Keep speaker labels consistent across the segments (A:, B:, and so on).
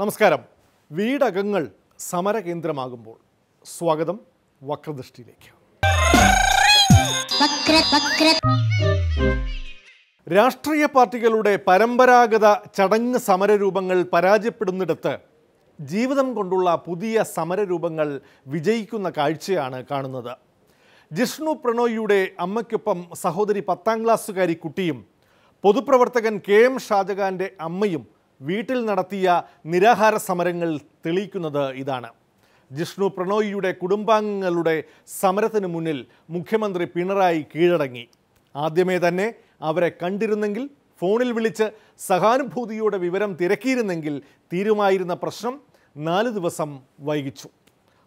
A: നമസ്കാരം. വീടകങ്ങൾ സമരകേന്ദ്രമാകുമ്പോൾ സ്വാഗതം വക്രദൃഷ്ടിയിലേക്ക്. രാഷ്ട്രീയ പാർട്ടികളുടെ പരമ്പരാഗത ചടങ്ങ് സമരരൂപങ്ങൾ പരാജയപ്പെടുന്നിടത്ത് ജീവിതം കൊണ്ടുള്ള പുതിയ സമരരൂപങ്ങൾ വിജയിക്കുന്ന കാഴ്ചയാണ് കാണുന്നത്. ജിഷ്ണു പ്രണോയിയുടെ അമ്മയ്ക്കൊപ്പം സഹോദരി 10ാം ക്ലാസ്സുകാരി കുട്ടിയും പൊതുപ്രവർത്തകൻ KM ഷാജഹാൻ്റെ അമ്മയും വീട്ടിൽ നടത്തിയ നിരാഹാര സമരങ്ങൾ തെളിയിക്കുന്നത് ഇതാണ്. ജിഷ്ണു പ്രണോയിയുടെ കുടുംബാംഗങ്ങളുടെ സമരത്തിന് മുന്നിൽ മുഖ്യമന്ത്രി പിണറായി കീഴടങ്ങി. ആദ്യമേ തന്നെ അവരെ കണ്ടിരുന്നെങ്കിൽ, ഫോണിൽ വിളിച്ച് സഹാനുഭൂതിയോടെ വിവരം തിരക്കിയിരുന്നെങ്കിൽ തീരുമായിരുന്ന പ്രശ്നം 4 ദിവസം വൈകിച്ചു.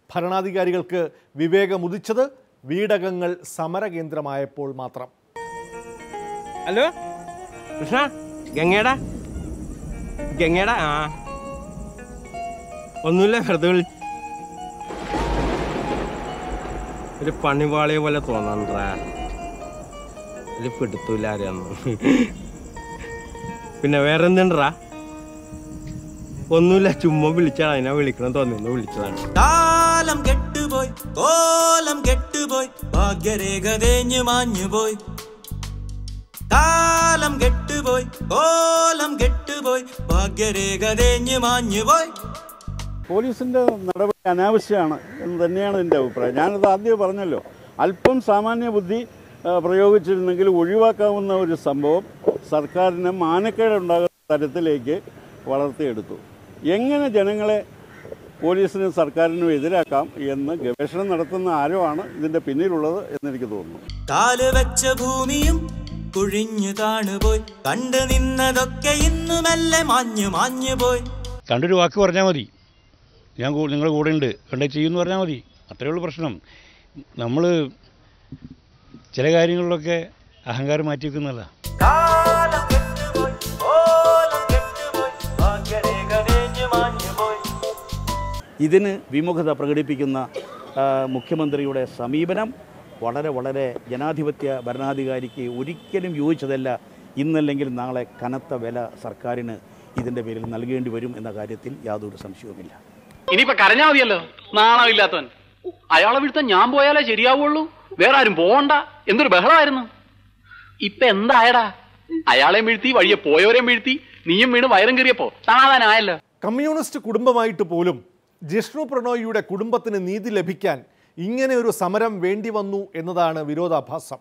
A: ഭരണാധികാരികൾക്ക് വിവേകമുദിച്ചത് വീടകങ്ങൾ സമരകേന്ദ്രമായപ്പോൾ മാത്രം.
B: ഹലോ കൃഷ്ണ, ഗംഗേടാ ആ ഒന്നുമില്ല, വെറുതെ ഒരു പണിവാളിയെ പോലെ തോന്നണ്ടാ, ഒരു പിടുത്തൂല്ല ആരെയൊന്നും. പിന്നെ വേറെ എന്തുണ്ടാ? ഒന്നുമില്ല, ചുമ്മാ വിളിച്ചാണ്, അതിനാ വിളിക്കണം തോന്നിയൊന്ന് വിളിച്ചതാണ്.
C: കാലം കെട്ടുപോയി, കോലം കെട്ടുപോയി, ഭാഗ്യരേഖ തേഞ്ഞു മാഞ്ഞുപോയി. കാലം കെട്ടുപോയി, കോലം കെട്ടുപോയി, ഭാഗ്യരേഖ തേഞ്ഞു മാഞ്ഞുപോയി.
D: പോലീസിൻ്റെ നടപടി അനാവശ്യമാണ് എന്ന് തന്നെയാണ് എൻ്റെ അഭിപ്രായം. ഞാനത് ആദ്യം പറഞ്ഞല്ലോ, അല്പം സാമാന്യ ബുദ്ധി പ്രയോഗിച്ചിരുന്നെങ്കിൽ ഒഴിവാക്കാവുന്ന ഒരു സംഭവം സർക്കാരിന് മാനക്കേടുണ്ടാകുന്ന തരത്തിലേക്ക് വളർത്തിയെടുത്തു. എങ്ങനെ ജനങ്ങളെ പോലീസിനും സർക്കാരിനും എതിരാക്കാം എന്ന് ഗവേഷണം നടത്തുന്ന ആരോ ആണ് ഇതിൻ്റെ പിന്നിലുള്ളത് എന്നെനിക്ക് തോന്നുന്നു.
C: കാല് വെച്ച ഭൂമിയും കുഴിഞ്ഞു താണുപോയി, കണ്ടു നിന്നതൊക്കെ ഇന്നു മെല്ലെ മാഞ്ഞു മാഞ്ഞുപോയി.
E: കണ്ടൊരു വാക്ക് പറഞ്ഞാൽ മതി, ഞാൻ നിങ്ങളുടെ കൂടെ ഉണ്ട്, കണ്ടേ ചെയ്യുമെന്ന് പറഞ്ഞാൽ മതി. അത്രയേ ഉള്ളൂ പ്രശ്നം. നമ്മൾ ചില കാര്യങ്ങളിലൊക്കെ അഹങ്കാരം മാറ്റി വെക്കുന്നതല്ല.
D: ഇതിന് വിമുഖത പ്രകടിപ്പിക്കുന്ന മുഖ്യമന്ത്രിയുടെ സമീപനം വളരെ ജനാധിപത്യ ഭരണാധികാരിക്ക് ഒരിക്കലും യോജിച്ചതല്ല. ഇന്നല്ലെങ്കിൽ നാളെ കനത്ത വില സർക്കാരിന് ഇതിൻ്റെ പേരിൽ നൽകേണ്ടി വരും എന്ന കാര്യത്തിൽ യാതൊരു സംശയവുമില്ല.
F: ഇനിയിപ്പോ കരഞ്ഞാ മതിയല്ലോ, നാണമില്ലാത്തവൻ. അയാളെ വീഴ്ത്താൻ ഞാൻ പോയാലേ ശരിയാവുള്ളൂ, വേറെ ആരും പോകണ്ട. എന്തൊരു ബഹളമായിരുന്നു. ഇപ്പൊ എന്തായടാ? അയാളെയും വീഴ്ത്തി, വഴിയെ പോയവരെയും വീഴ്ത്തി, നീയും വീണ് വയറും കയറിയപ്പോ സമാധാനമായല്ലോ.
A: കമ്മ്യൂണിസ്റ്റ് കുടുംബമായിട്ട് പോലും ജിഷ്ണു പ്രണോയിയുടെ കുടുംബത്തിന് നീതി ലഭിക്കാൻ ഇങ്ങനെ ഒരു സമരം വേണ്ടി വന്നു എന്നതാണ് വിരോധാഭാസം.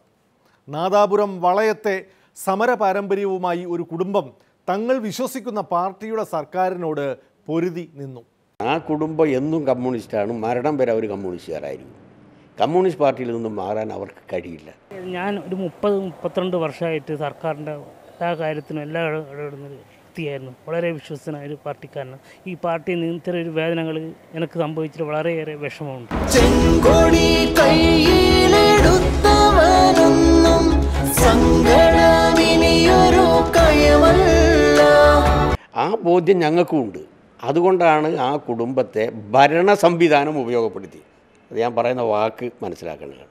A: നാദാപുരം വളയത്തെ സമര പാരമ്പര്യവുമായി ഒരു കുടുംബം തങ്ങൾ വിശ്വസിക്കുന്ന പാർട്ടിയുടെ സർക്കാരിനോട് പൊരുതി നിന്നു.
G: ആ കുടുംബം എന്നും കമ്മ്യൂണിസ്റ്റാണ്, മരണം വരെ അവർ കമ്മ്യൂണിസ്റ്റുകാരായിരിക്കും. കമ്മ്യൂണിസ്റ്റ് പാർട്ടിയിൽ നിന്നും മാറാൻ അവർക്ക് കഴിയില്ല.
H: ഞാൻ ഒരു 30-32 വർഷമായിട്ട് സർക്കാരിൻ്റെ എല്ലാ കാര്യത്തിനും എല്ലാ ഇടപെടുന്ന വ്യക്തിയായിരുന്നു. വളരെ വിശ്വസനായ ഒരു പാർട്ടിക്കാരനാണ്. ഈ പാർട്ടിയിൽ നിന്ന് ഇത്തരം ഒരു വേദനകൾ എനിക്ക് സംഭവിച്ചിട്ട് വളരെയേറെ വിഷമമുണ്ട്.
G: ആ ബോധ്യം ഞങ്ങൾക്കും ഉണ്ട്. അതുകൊണ്ടാണ് ആ കുടുംബത്തെ ഭരണ സംവിധാനം ഉപയോഗപ്പെടുത്തി, അത് ഞാൻ പറയുന്ന വാക്ക് മനസ്സിലാക്കേണ്ടതാണ്,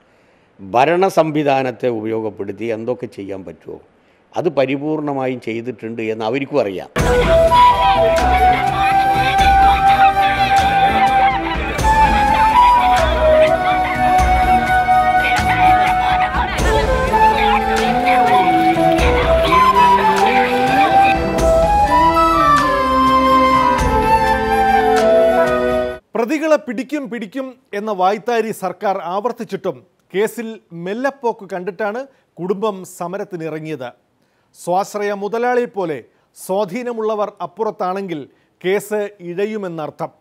G: ഭരണ സംവിധാനത്തെ ഉപയോഗപ്പെടുത്തി എന്തൊക്കെ ചെയ്യാൻ പറ്റുമോ അത് പരിപൂർണമായും ചെയ്തിട്ടുണ്ട് എന്ന് അവർക്കും അറിയാം.
A: പ്രതികളെ പിടിക്കും എന്ന വായ്ത്താരി സർക്കാർ ആവർത്തിച്ചിട്ടും കേസിൽ മെല്ലപ്പോക്ക് കണ്ടിട്ടാണ് കുടുംബം സമരത്തിനിറങ്ങിയത്. സ്വാശ്രയ മുതലാളി പോലെ സ്വാധീനമുള്ളവർ അപ്പുറത്താണെങ്കിൽ കേസ് ഇഴയുമെന്നർത്ഥം.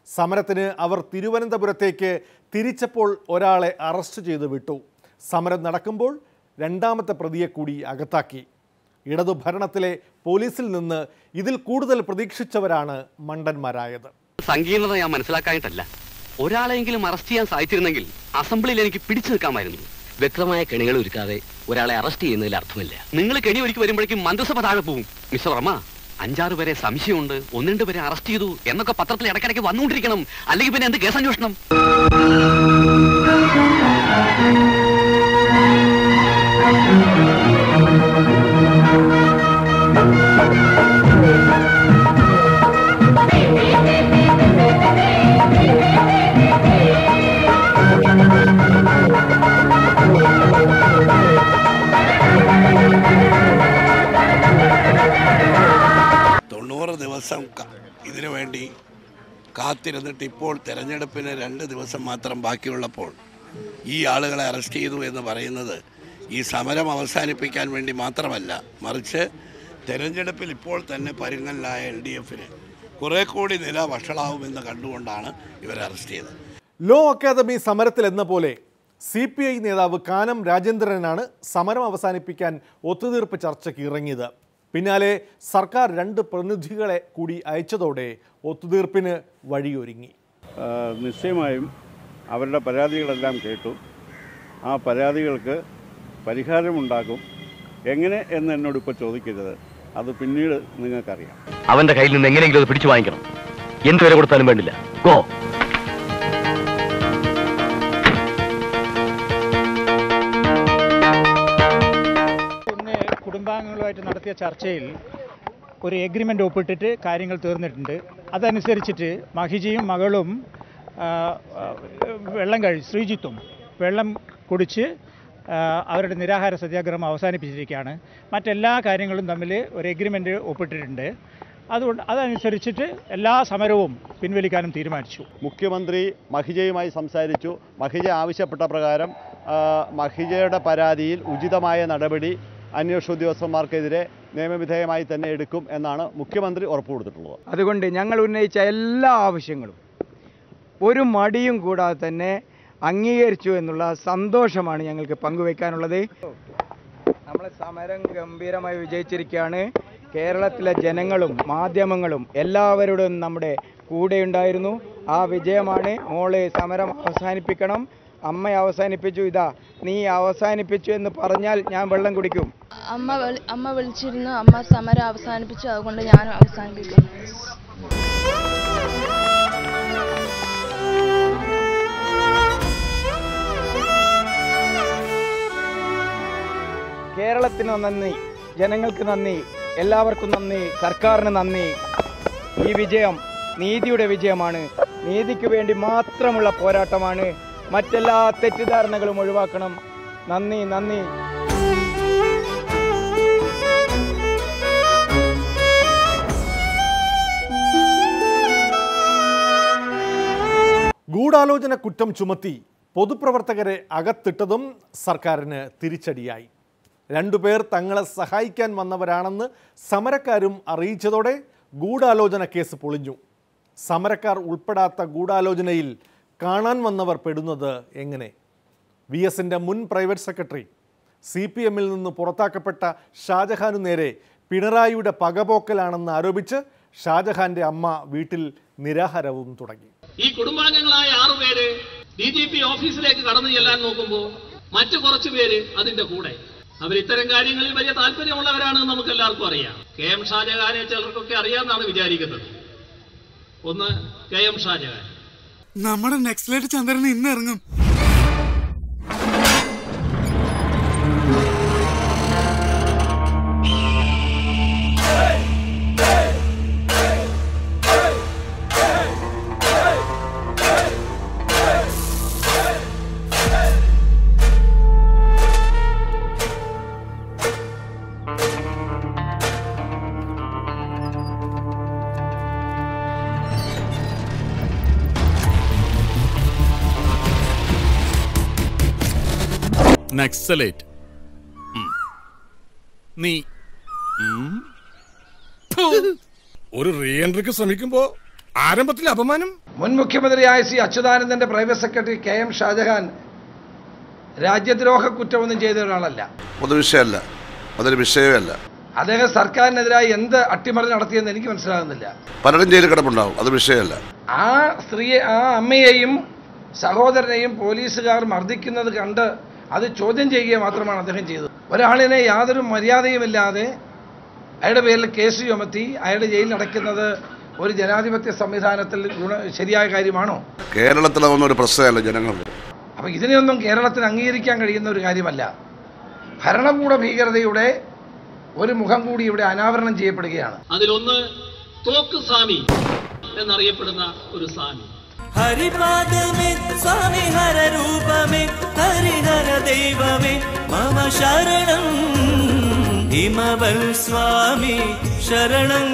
A: സമരത്തിന് അവർ തിരുവനന്തപുരത്തേക്ക് തിരിച്ചപ്പോൾ ഒരാളെ അറസ്റ്റ് ചെയ്ത് വിട്ടു. സമരം നടക്കുമ്പോൾ 2ാമത്തെ പ്രതിയെ കൂടി അകത്താക്കി. ഇടതു ഭരണത്തിലെ പോലീസിൽ നിന്ന് ഇതിൽ കൂടുതൽ പ്രതീക്ഷിച്ചവരാണ് മണ്ടന്മാരായത്.
F: സങ്കീർണത ഞാൻ മനസ്സിലാക്കാനായിട്ടല്ല, ഒരാളെങ്കിലും അറസ്റ്റ് ചെയ്യാൻ സാധിച്ചിരുന്നെങ്കിൽ അസംബ്ലിയിൽ എനിക്ക് പിടിച്ചു നിൽക്കാമായിരുന്നു. വ്യക്തമായ കെണികൾ ഒരുക്കാതെ ഒരാളെ അറസ്റ്റ് ചെയ്യുന്നതിൽ അർത്ഥമില്ല. നിങ്ങൾ കെണി ഒരുക്കി വരുമ്പോഴേക്കും മന്ത്രിസഭ താഴെ പോവും. മിസ്റ്റർ വർമ്മ, 5-6 പേരെ സംശയമുണ്ട്, 1-2 പേരെ അറസ്റ്റ് ചെയ്തു എന്നൊക്കെ പത്രത്തിൽ ഇടയ്ക്കിടയ്ക്ക് വന്നുകൊണ്ടിരിക്കണം. അല്ലെങ്കിൽ പിന്നെ എന്ത് കേസന്വേഷണം?
I: കാത്തിരുന്നിട്ട് ഇപ്പോൾ തെരഞ്ഞെടുപ്പിന് 2 ദിവസം മാത്രം ബാക്കിയുള്ളപ്പോൾ ഈ ആളുകളെ അറസ്റ്റ് ചെയ്തു എന്ന് പറയുന്നത് ഈ സമരം അവസാനിപ്പിക്കാൻ വേണ്ടി മാത്രമല്ല, മറിച്ച് തെരഞ്ഞെടുപ്പിൽ ഇപ്പോൾ തന്നെ പരുങ്ങലിലായ LDF-ന് കുറെ കൂടി നില വഷളാവുമെന്ന് കണ്ടുകൊണ്ടാണ് ഇവരെ അറസ്റ്റ് ചെയ്തത്.
A: ലോ അക്കാദമി സമരത്തിൽ എന്ന പോലെ CPI നേതാവ് കാനം രാജേന്ദ്രനാണ് സമരം അവസാനിപ്പിക്കാൻ ഒത്തുതീർപ്പ് ചർച്ചയ്ക്ക് ഇറങ്ങിയത്. പിന്നാലെ സർക്കാർ 2 പ്രതിനിധികളെ കൂടി അയച്ചതോടെ ഒത്തുതീർപ്പിന് വഴിയൊരുങ്ങി.
D: നിശ്ചയമായും അവരുടെ പരാതികളെല്ലാം കേട്ടു. ആ പരാതികൾക്ക് പരിഹാരമുണ്ടാകും. എങ്ങനെ എന്ന് എന്നോട് ഇപ്പോൾ ചോദിക്കരുത്, അത് പിന്നീട് നിങ്ങൾക്കറിയാം.
F: അവന്റെ കയ്യിൽ നിന്ന് എങ്ങനെയെങ്കിലും അത് പിടിച്ചു വാങ്ങിക്കണം. എന്ത് വില കൊടുത്താലും വേണ്ടില്ല. ഗോ.
J: ഇന്ന് കുടുംബാംഗങ്ങളുമായിട്ട് നടത്തിയ ചർച്ചയിൽ ഒരു എഗ്രിമെൻ്റ് ഒപ്പിട്ടിട്ട് കാര്യങ്ങൾ തീർന്നിട്ടുണ്ട്. അതനുസരിച്ചിട്ട് മഹിജയും മകളും ശ്രീജിത്തും വെള്ളം കുടിച്ച് അവരുടെ നിരാഹാര സത്യാഗ്രഹം അവസാനിപ്പിച്ചിരിക്കുകയാണ്. മറ്റെല്ലാ കാര്യങ്ങളും തമ്മിൽ ഒരു എഗ്രിമെൻ്റ് ഒപ്പിട്ടിട്ടുണ്ട്. അതുകൊണ്ട് അതനുസരിച്ചിട്ട് എല്ലാ സമരവും പിൻവലിക്കാനും തീരുമാനിച്ചു.
D: മുഖ്യമന്ത്രി മഹിജയുമായി സംസാരിച്ചു. മഹിജ ആവശ്യപ്പെട്ട പ്രകാരം മഹിജയുടെ പരാതിയിൽ ഉചിതമായ നടപടി അന്വേഷണ ഉദ്യോഗസ്ഥന്മാർക്കെതിരെ നിയമവിധേയമായി തന്നെ എടുക്കും എന്നാണ് മുഖ്യമന്ത്രി ഉറപ്പ് കൊടുത്തിട്ടുള്ളത്.
K: അതുകൊണ്ട് ഞങ്ങൾ ഉന്നയിച്ച എല്ലാ ആവശ്യങ്ങളും ഒരു മടിയും കൂടാതെ തന്നെ അംഗീകരിച്ചു എന്നുള്ള സന്തോഷമാണ് ഞങ്ങൾക്ക് പങ്കുവയ്ക്കാനുള്ളത്. നമ്മളെ സമരം ഗംഭീരമായി വിജയിച്ചിരിക്കുകയാണ്. കേരളത്തിലെ ജനങ്ങളും മാധ്യമങ്ങളും എല്ലാവരോടും നമ്മുടെ കൂടെയുണ്ടായിരുന്നു. ആ വിജയമാണ്. മോള് സമരം അവസാനിപ്പിക്കണം, അമ്മ അവസാനിപ്പിച്ചു, ഇതാ നീ അവസാനിപ്പിച്ചു എന്ന് പറഞ്ഞാൽ ഞാൻ വെള്ളം കുടിക്കും.
L: അമ്മ വിളിച്ചിരുന്നു, അമ്മ സമരം അവസാനിപ്പിച്ചു, അതുകൊണ്ട് ഞാൻ അവസാനിപ്പിക്കും.
K: കേരളത്തിന് നന്ദി, ജനങ്ങൾക്ക് നന്ദി, എല്ലാവർക്കും നന്ദി, സർക്കാരിന് നന്ദി. ഈ വിജയം നീതിയുടെ വിജയമാണ്. നീതിക്ക് വേണ്ടി മാത്രമുള്ള പോരാട്ടമാണ്. മറ്റെല്ലാ തെറ്റിദ്ധാരണകളും ഒഴിവാക്കണം. നന്ദി, നന്ദി.
A: ഗൂഢാലോചന കുറ്റം ചുമത്തി പൊതുപ്രവർത്തകരെ അകത്തിട്ടതും സർക്കാരിന് തിരിച്ചടിയായി. 2 പേർ തങ്ങളെ സഹായിക്കാൻ വന്നവരാണെന്ന് സമരക്കാരും അറിയിച്ചതോടെ ഗൂഢാലോചന കേസ് പൊളിഞ്ഞു. സമരക്കാർ ഉൾപ്പെടാത്ത ഗൂഢാലോചനയിൽ കാണാൻ വന്നവർ പെടുന്നത് എങ്ങനെ? VS-ന്റെ മുൻ പ്രൈവറ്റ് സെക്രട്ടറി, CPM-ൽ നിന്ന് പുറത്താക്കപ്പെട്ട ഷാജഹാനു നേരെ പിണറായിയുടെ പകപോക്കലാണെന്ന് ആരോപിച്ച് ഷാജഹാന്റെ അമ്മ വീട്ടിൽ നിരാഹാരവും തുടങ്ങി.
M: ഈ കുടുംബാംഗങ്ങളായ 6 പേര് DGP ഓഫീസിലേക്ക് കടന്നു ചെല്ലാൻ നോക്കുമ്പോൾ മറ്റു കുറച്ചു പേര് അതിന്റെ കൂടെ. അവർ ഇത്തരം കാര്യങ്ങളിൽ വലിയ താല്പര്യമുള്ളവരാണെന്ന് നമുക്ക് എല്ലാവർക്കും അറിയാം. KM ഷാജഹാനെ ചിലർക്കൊക്കെ അറിയാമെന്നാണ് വിചാരിക്കുന്നത്. ഒന്ന് KM ഷാജഹാൻ.
N: നമ്മുടെ നെക്സ്റ്റ് ചന്ദ്രൻ ഇന്ന് ഇറങ്ങും. നക്സലേറ്റ് നീ ഒരു റീ എൻട്രിക്ക് ശ്രമിക്കുമ്പോ ആരംഭത്തിൽ അപമാനം.
O: മുൻ മുഖ്യമന്ത്രിയായ ശ്രീ അച്യുതാനന്ദന്റെ പ്രൈവറ്റ് സെക്രട്ടറി KM ഷാജഹാൻ രാജ്യദ്രോഹ കുറ്റമൊന്നും ചെയ്ത ഒരാളല്ല.
I: പൊതുവിഷയമല്ല, അതൊരു വിഷയമല്ല.
O: അദ്ദേഹം സർക്കാരിനെതിരായി എന്ത് അട്ടിമറി നടത്തിയെന്ന് എനിക്ക് മനസ്സിലാകുന്നില്ല.
I: പലരും ജയിലിൽ കിടപ്പുണ്ടാവും, അത് വിഷയമല്ല.
O: ആ സ്ത്രീയെ, ആ അമ്മയെയും സഹോദരനെയും പോലീസുകാർ മർദ്ദിക്കുന്നത് കണ്ട് അത് ചോദ്യം ചെയ്യുക മാത്രമാണ് അദ്ദേഹം ചെയ്തത്. ഒരാളിനെ യാതൊരു മര്യാദയുമില്ലാതെ അയാളുടെ പേരിൽ കേസ് ചുമത്തി അയാളുടെ ജയിലിൽ അടയ്ക്കുന്നത് ഒരു ജനാധിപത്യ സംവിധാനത്തിൽ ശരിയായ കാര്യമാണോ?
I: കേരളത്തിലൊന്നും ഒരു പ്രശ്നമല്ല ജനങ്ങൾക്ക്.
O: അപ്പോൾ ഇതിനെയൊന്നും കേരളത്തിന് അംഗീകരിക്കാൻ കഴിയുന്ന ഒരു കാര്യമല്ല. ഭരണകൂട ഭീകരതയുടെ ഒരു മുഖം കൂടി ഇവിടെ അനാവരണം ചെയ്യപ്പെടുകയാണ്.
M: അതിലൊന്ന് തോക്ക് സ്വാമി എന്നറിയപ്പെടുന്ന ഒരു സ്വാമി.
C: ഹരിപാദമേ സ്വാമി ഹരരൂപമേ ഹരിഹര ദൈവമേ മമ ശരണം ഹിമവൽ സ്വാമി ശരണം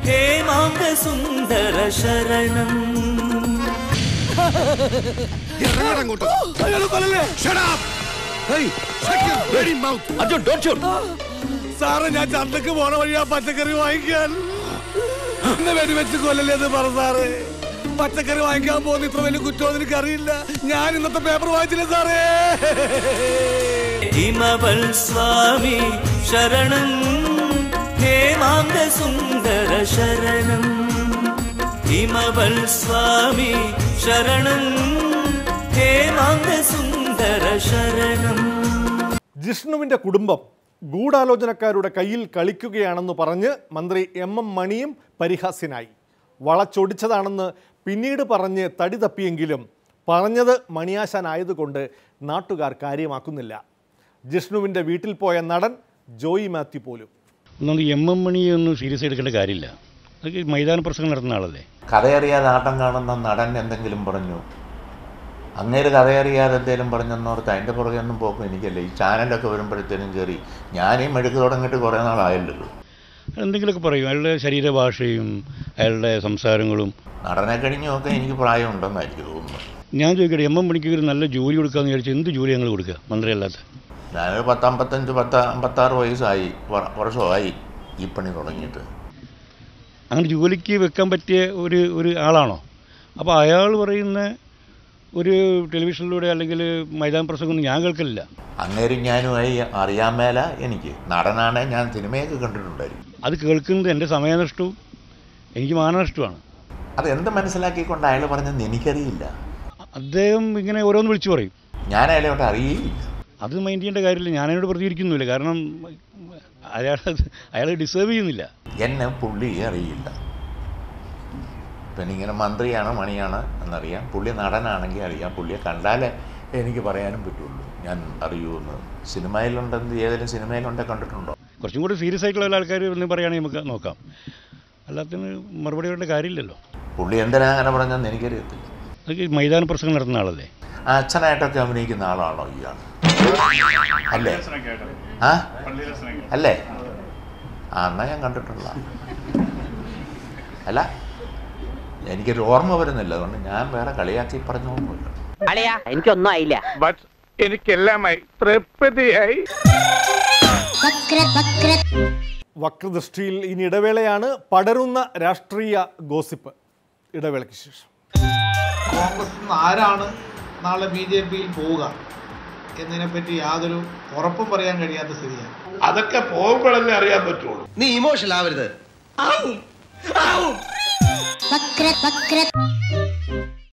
C: ഹേമാംഗ സുന്ദര ശരണം.
N: സാറ് ഞാൻ ചന്തക്ക് പോണ വഴി ആ പച്ചക്കറി വാങ്ങിക്കാൻ വെടിവെച്ച് കൊല്ലല്ലേന്ന് പറ സാറ്. പച്ചക്കറി വാങ്ങിക്കാൻ പോകുന്ന ഇത്ര വലിയ കുറ്റം എനിക്കറിയില്ല. ഞാൻ ഇന്നത്തെ പേപ്പർ വായിച്ചില്ല സാറേ.
C: ഹിമവൽ സ്വാമി ശരണം ഹേമാംഗ സുന്ദര ശരണം. ഹിമവൽ സ്വാമി ശരണം ഹേമാംഗ സുന്ദര ശരണം.
A: ജിഷ്ണുവിൻ്റെ കുടുംബം ഗൂഢാലോചനക്കാരുടെ കയ്യിൽ കളിക്കുകയാണെന്ന് പറഞ്ഞ് മന്ത്രി എം മണിയും പരിഹാസ്യനായി. വളച്ചൊടിച്ചതാണെന്ന് പിന്നീട് പറഞ്ഞ് തടി തപ്പിയെങ്കിലും പറഞ്ഞത് മണിയാശാനായതുകൊണ്ട് നാട്ടുകാർ കാര്യമാക്കുന്നില്ല. ജിഷ്ണുവിൻ്റെ വീട്ടിൽ പോയ നടൻ ജോയി മാത്യു പോലും.
E: ഒന്നും മണിയൊന്നും സീരിയസ് എടുക്കേണ്ട കാര്യമില്ല. അതൊക്കെ മൈതാന പ്രസംഗം നടത്തുന്ന ആളല്ലേ.
P: കഥയറിയാതെ ആട്ടം കാണുന്ന നടൻ എന്തെങ്കിലും പറഞ്ഞു, അങ്ങേര് കഥയറിയാതെ എന്തെങ്കിലും പറഞ്ഞെന്നോർത്ത് അതിൻ്റെ പുറകെ ഒന്നും പോക്കും എനിക്കല്ല. ഈ ചാനലൊക്കെ വരുമ്പോഴത്തേനും കയറി ഞാനീ മെടുക്ക് തുടങ്ങിയിട്ട് കുറേ നാളായല്ലോ.
E: എന്തെങ്കിലുമൊക്കെ പറയും. അയാളുടെ ശരീരഭാഷയും അയാളുടെ സംസാരങ്ങളും.
P: നടനെ കഴിഞ്ഞൊക്കെ എനിക്ക് പ്രായമുണ്ടെന്നായിരിക്കും തോന്നുന്നു.
E: ഞാൻ ചോദിക്കട്ടെ, മണിക്ക് ഒരു നല്ല ജോലി കൊടുക്കാമെന്ന് വിചാരിച്ചാൽ എന്ത് ജോലി ഞങ്ങൾ കൊടുക്കുക മന്ത്രിയല്ലാത്ത?
P: ഞാനൊരു 55 വയസ്സായി, വർഷമായി ഈ പണി തുടങ്ങിയിട്ട്.
E: അങ്ങനെ ജോലിക്ക് വെക്കാൻ പറ്റിയ ഒരു ആളാണോ? അപ്പോൾ അയാൾ പറയുന്ന ഒരു ടെലിവിഷനിലൂടെ അല്ലെങ്കിൽ മൈതാന പ്രസംഗമൊന്നും ഞാൻ കേൾക്കില്ല.
P: അങ്ങേരും ഞാനുമായി അറിയാൻ മേല എനിക്ക്. നടനാണ്, ഞാൻ സിനിമയൊക്കെ കണ്ടിട്ടുണ്ടായിരിക്കും.
E: അത് കേൾക്കുന്നത് എൻ്റെ സമയനഷ്ടവും എനിക്ക് മാനനഷ്ടമാണ്.
P: അതെന്ത് മനസ്സിലാക്കിക്കൊണ്ട് അയാൾ പറഞ്ഞതെന്ന് എനിക്കറിയില്ല.
E: അദ്ദേഹം ഇങ്ങനെ ഓരോന്ന് വിളിച്ചു പറയും.
P: ഞാൻ അയാളോട്ട് അറിയില്ല.
E: അത് മൈൻഡ് ചെയ്യേണ്ട കാര്യമില്ല. ഞാനതിനോട് പ്രതികരിക്കുന്നില്ല. കാരണം അയാൾ ഡിസേർവ് ചെയ്യുന്നില്ല.
P: എന്നെ പുള്ളി അറിയില്ല. പിന്നെ ഇങ്ങനെ മന്ത്രിയാണ് മണിയാണ് എന്നറിയാം. പുള്ളി നടനാണെങ്കിൽ അറിയാം. പുള്ളിയെ കണ്ടാലേ എനിക്ക് പറയാനും പറ്റുള്ളൂ ഞാൻ അറിയുമെന്ന്. സിനിമയിലുണ്ടെന്ന് ഏതെങ്കിലും സിനിമയിലുണ്ടെ കണ്ടിട്ടുണ്ടോ?
E: കുറച്ചും കൂടി സീരിയസ് ആയിട്ടുള്ള ആൾക്കാർ എന്ന് പറയുകയാണെങ്കിൽ നമുക്ക് നോക്കാം. അല്ലാത്തതിന് മറുപടി പറയേണ്ട കാര്യമില്ലല്ലോ.
P: പുള്ളി എന്തിനാ അങ്ങനെ പറഞ്ഞതെന്ന് എനിക്കറിയത്തില്ല.
E: അതൊക്കെ മൈതാന പ്രസംഗം നടത്തുന്ന ആളല്ലേ.
P: അച്ഛനായിട്ടൊക്കെ അഭിനയിക്കുന്ന ആളാണോ ഇയാൾ? അല്ലേ? ആ അല്ലേ? എന്നാ ഞാൻ കണ്ടിട്ടുള്ള അല്ല, എനിക്കൊരു ഓർമ്മ വരുന്നില്ല. അതുകൊണ്ട് ഞാൻ വേറെ കളിയാക്കി പറഞ്ഞൊന്നുമില്ല.
Q: എനിക്കൊന്നും ആയില്ല,
N: ബട്ട് എനിക്കെല്ലാമായി തൃപ്തിയായി.
A: വക്രദൃഷ്ടിയിൽ ഇനി ഇടവേളയാണ്. പടരുന്ന രാഷ്ട്രീയ ഗോസിപ്പ്. ഇടവേളയ്ക്ക് ശേഷം
R: കോൺഗ്രസ് ആരാണ് നാളെ BJPയിൽ പോവുക എന്നതിനെപ്പറ്റി യാതൊരു ഉറപ്പും പറയാൻ കഴിയാത്ത സ്ഥിതിയാണ്.
I: അതൊക്കെ പോകുമ്പോഴല്ലേ അറിയാൻ പറ്റുള്ളൂ.
S: നീ ഇമോഷണൽ ആവരുത്.